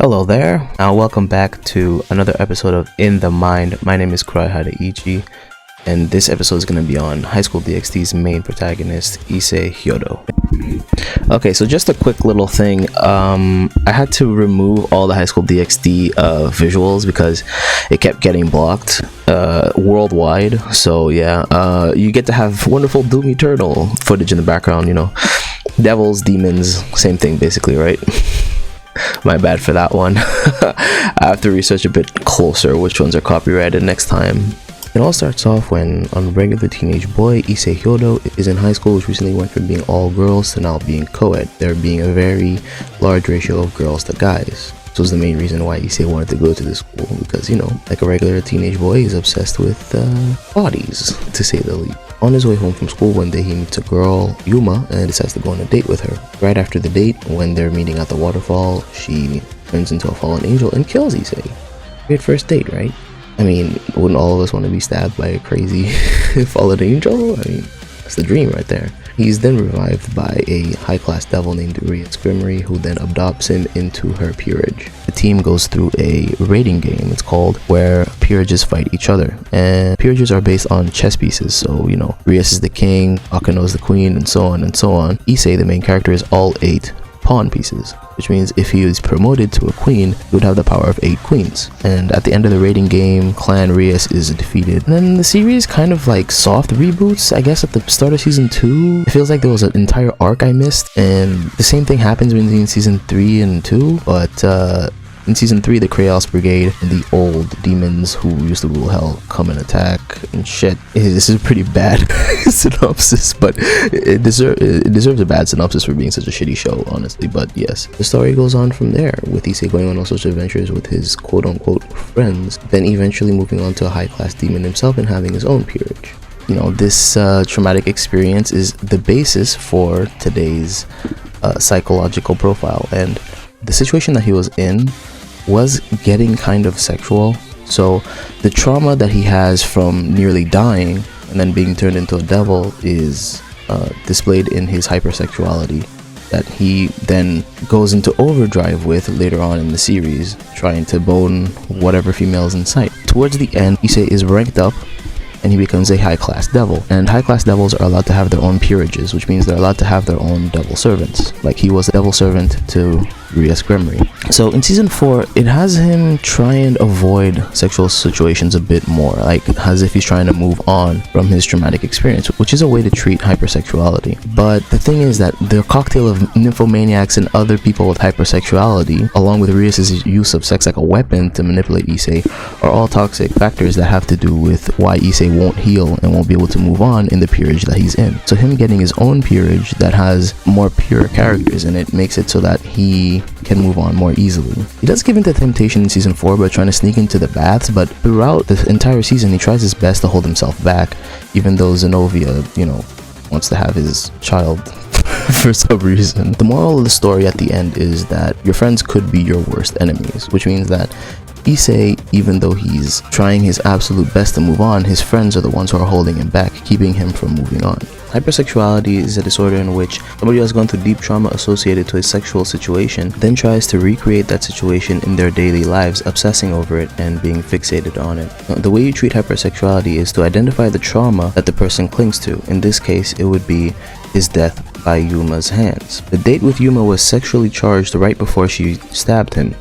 Hello there, and welcome back to another episode of In the Mind. My name is Hyoudo, and this episode is going to be on High School DxD's main protagonist, Issei Hyoudo. Okay, so just a quick little thing. I had to remove all the High School DxD visuals because it kept getting blocked worldwide. So yeah, you get to have wonderful Doom Eternal footage in the background, you know. Devils, demons, same thing basically, right? My bad for that one. I have to research a bit closer which ones are copyrighted next time. It all starts off when a regular teenage boy, Issei Hyoudo, is in high school, which recently went from being all girls to now being co-ed, there being a very large ratio of girls to guys. This was the main reason why Issei wanted to go to this school, because, you know, like a regular teenage boy, he's obsessed with bodies, to say the least. On his way home from school one day, he meets a girl, Yuma, and decides to go on a date with her. Right after the date, when they're meeting at the waterfall, she turns into a fallen angel and kills Issei. Great first date, right? I mean, wouldn't all of us want to be stabbed by a crazy fallen angel? I mean, that's the dream right there. He's then revived by a high-class devil named Issei, who then adopts him into her peerage. The team goes through a raiding game, it's called, where peerages fight each other. And peerages are based on chess pieces, so, you know, Rias is the king, Akano is the queen, and so on and so on. Issei, the main character, is all 8 pawn pieces, which means if he is promoted to a queen, he would have the power of 8 queens. And at the end of the raiding game, Clan Rias is defeated. And then the series kind of like soft reboots, I guess, at the start of season 2. It feels like there was an entire arc I missed, and the same thing happens between season 3 and 2, but in season 3, the Kraos Brigade and the old demons who used to rule hell come and attack and shit. This is a pretty bad synopsis, but it deserves a bad synopsis for being such a shitty show, honestly. But yes, the story goes on from there, with Issei going on all sorts of adventures with his quote-unquote friends, then eventually moving on to a high-class demon himself and having his own peerage. You know, this traumatic experience is the basis for today's psychological profile, and the situation that he was in was getting kind of sexual. So the trauma that he has from nearly dying and then being turned into a devil is displayed in his hypersexuality that he then goes into overdrive with later on in the series, trying to bone whatever females in sight. Towards the end, Issei is ranked up and he becomes a high-class devil, and high-class devils are allowed to have their own peerages, which means they're allowed to have their own devil servants, like he was a devil servant to Rias Gremory. So in season 4, it has him try and avoid sexual situations a bit more, like as if he's trying to move on from his traumatic experience, which is a way to treat hypersexuality. But the thing is that the cocktail of nymphomaniacs and other people with hypersexuality, along with Rias' use of sex like a weapon to manipulate Issei, are all toxic factors that have to do with why Issei won't heal and won't be able to move on in the peerage that he's in. So him getting his own peerage that has more pure characters in it makes it so that he can move on more easily. He does give into temptation in season 4 by trying to sneak into the baths, but throughout the entire season he tries his best to hold himself back, even though Zenobia, you know, wants to have his child for some reason. The moral of the story at the end is that your friends could be your worst enemies, which means that Issei, even though he's trying his absolute best to move on, his friends are the ones who are holding him back, keeping him from moving on. Hypersexuality is a disorder in which somebody who has gone through deep trauma associated to a sexual situation then tries to recreate that situation in their daily lives, obsessing over it and being fixated on it. The way you treat hypersexuality is to identify the trauma that the person clings to. In this case, it would be his death by Yuma's hands. The date with Yuma was sexually charged right before she stabbed him.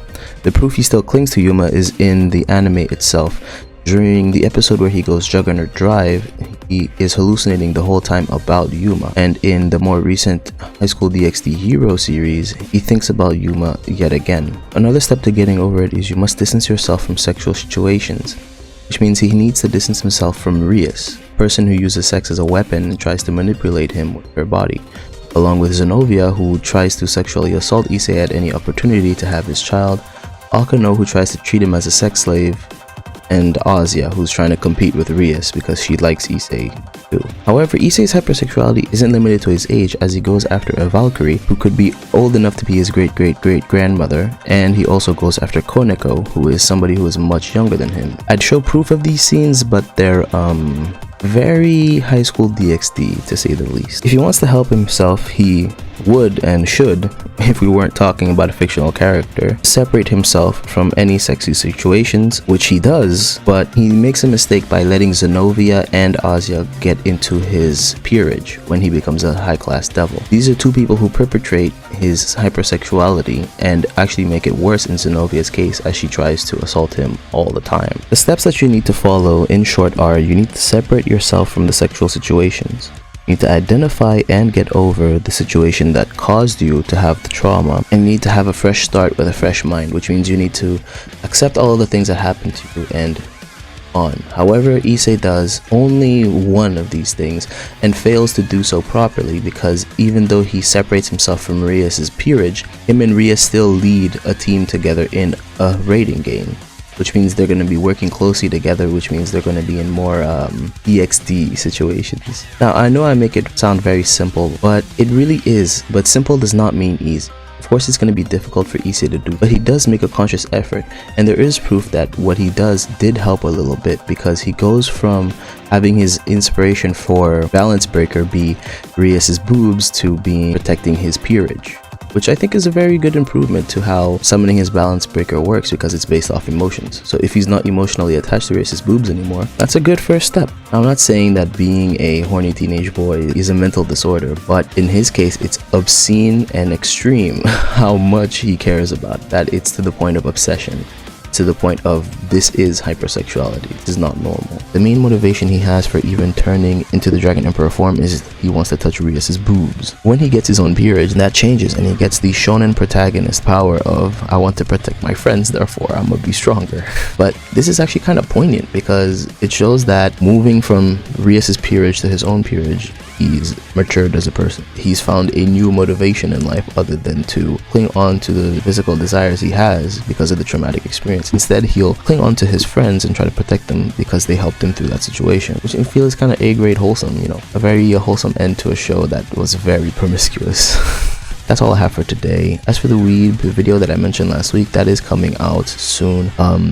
The proof he still clings to Yuma is in the anime itself. During the episode where he goes Juggernaut Drive, he is hallucinating the whole time about Yuma, and in the more recent High School DxD Hero series, he thinks about Yuma yet again. Another step to getting over it is you must distance yourself from sexual situations, which means he needs to distance himself from Rias, a person who uses sex as a weapon and tries to manipulate him with her body, along with Zenobia, who tries to sexually assault Issei at any opportunity to have his child, Akano, who tries to treat him as a sex slave, and Azia, who's trying to compete with Rias because she likes Issei too. However, Issei's hypersexuality isn't limited to his age, as he goes after a Valkyrie who could be old enough to be his great-great-great-grandmother, and he also goes after Koneko, who is somebody who is much younger than him. I'd show proof of these scenes, but they're very High School DxD, to say the least. If he wants to help himself, he would and should, if we weren't talking about a fictional character, separate himself from any sexy situations, which he does, but he makes a mistake by letting Zenobia and Azia get into his peerage when he becomes a high-class devil. These are two people who perpetrate his hypersexuality and actually make it worse in Zenobia's case, as she tries to assault him all the time. The steps that you need to follow, in short, are: you need to separate yourself from the sexual situations. You need to identify and get over the situation that caused you to have the trauma, and you need to have a fresh start with a fresh mind, which means you need to accept all of the things that happened to you and on. However, Issei does only one of these things and fails to do so properly, because even though he separates himself from Rias' peerage, him and Rias still lead a team together in a raiding game, which means they're going to be working closely together, which means they're going to be in more EXD situations. Now, I know I make it sound very simple, but it really is. But simple does not mean easy. Of course, it's going to be difficult for Issei to do, but he does make a conscious effort, and there is proof that what he does did help a little bit, because he goes from having his inspiration for Balance Breaker be Rias' boobs to being protecting his peerage, which I think is a very good improvement to how summoning his Balance Breaker works, because it's based off emotions. So if he's not emotionally attached to Rias' boobs anymore, that's a good first step. I'm not saying that being a horny teenage boy is a mental disorder, but in his case, it's obscene and extreme how much he cares about that. It's to the point of obsession, to the point of this is hypersexuality. This is not normal. The main motivation he has for even turning into the Dragon Emperor form is he wants to touch Rias' boobs. When he gets his own peerage, that changes, and he gets the shonen protagonist power of, I want to protect my friends, therefore I'm gonna be stronger. But this is actually kind of poignant, because it shows that moving from Rias' peerage to his own peerage, he's matured as a person. He's found a new motivation in life other than to cling on to the physical desires he has because of the traumatic experience. Instead, he'll cling on to his friends and try to protect them because they helped him through that situation, which I feel is kind of A-grade wholesome, you know, a very wholesome end to a show that was very promiscuous. That's all I have for today. As for the weed video that I mentioned last week, that is coming out soon.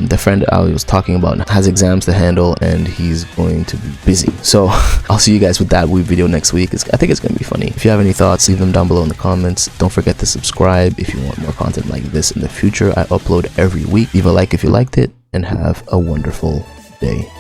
The friend I was talking about has exams to handle, and he's going to be busy. So I'll see you guys with that weed video next week. I think it's going to be funny. If you have any thoughts, leave them down below in the comments. Don't forget to subscribe if you want more content like this in the future. I upload every week. Leave a like if you liked it, and have a wonderful day.